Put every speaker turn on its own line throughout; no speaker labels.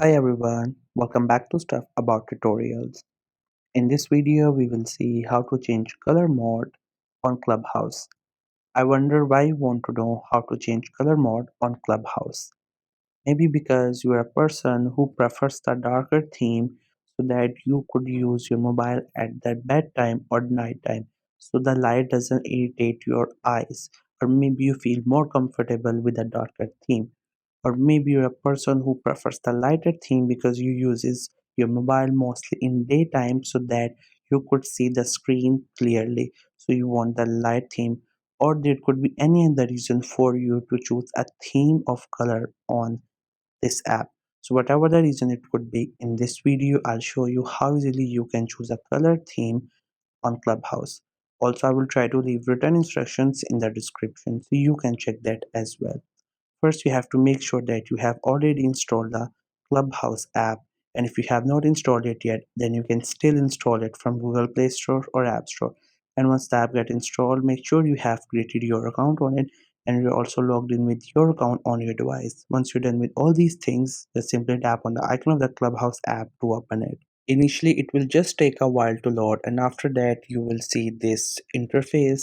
Hi everyone, welcome back to Stuff About Tutorials. In this video, we will see how to change color mode on Clubhouse. I wonder why you want to know how to change color mode on Clubhouse. Maybe because you are a person who prefers the darker theme so that you could use your mobile at that bedtime or nighttime so the light doesn't irritate your eyes, or maybe you feel more comfortable with a darker theme. Or maybe you're a person who prefers the lighter theme because you uses your mobile mostly in daytime so that you could see the screen clearly. So you want the light theme, or there could be any other reason for you to choose a theme of color on this app. So whatever the reason it could be, in this video I'll show you how easily you can choose a color theme on Clubhouse. Also, I will try to leave written instructions in the description so you can check that as well. First, you have to make sure that you have already installed the Clubhouse app, and if you have not installed it yet, then you can still install it from Google Play Store or App Store. And once the app gets installed, make sure you have created your account on it and you're also logged in with your account on your device. Once you're done with all these things, just simply tap on the icon of the Clubhouse app to open it. Initially, it will just take a while to load, and after that, you will see this interface.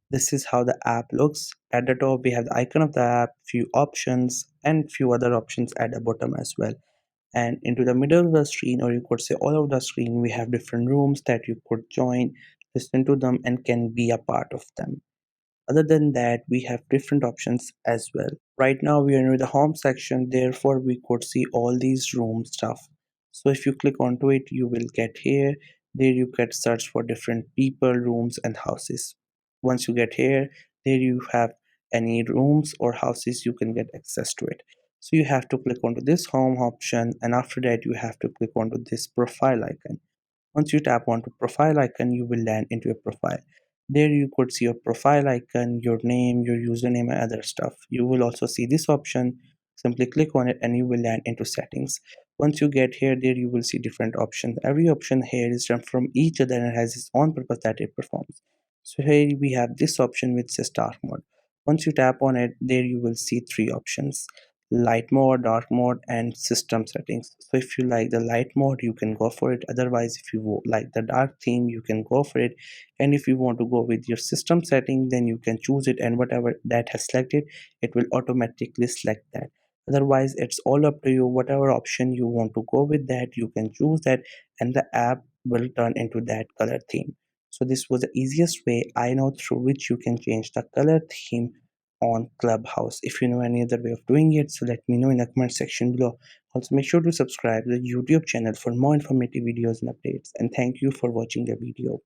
This is how the app looks. At the top, we have the icon of the app, few options, and few other options at the bottom as well. And into the middle of the screen, or you could say all of the screen, we have different rooms that you could join, listen to them, and can be a part of them. Other than that, we have different options as well. Right now we are in the home section, therefore we could see all these room stuff. So if you click onto it, you will get here. There you get search for different people, rooms and houses. Once you get here, there you have any rooms or houses you can get access to it. So you have to click onto this home option, and after that you have to click onto this profile icon. Once you tap onto profile icon, you will land into your profile. There you could see your profile icon, your name, your username and other stuff. You will also see this option. Simply click on it and you will land into settings. Once you get here, there you will see different options. Every option here is different from each other and has its own purpose that it performs. So here we have this option which says dark mode. Once you tap on it, there you will see three options: light mode, dark mode and system settings. So if you like the light mode, you can go for it. Otherwise, if you like the dark theme, you can go for it. And if you want to go with your system setting, then you can choose it, and whatever that has selected, it will automatically select that. Otherwise, it's all up to you. Whatever option you want to go with, that you can choose that, and the app will turn into that color theme. So this was the easiest way I know through which you can change the color theme on Clubhouse. If you know any other way of doing it, so let me know in the comment section below. Also, make sure to subscribe to the YouTube channel for more informative videos and updates. And thank you for watching the video.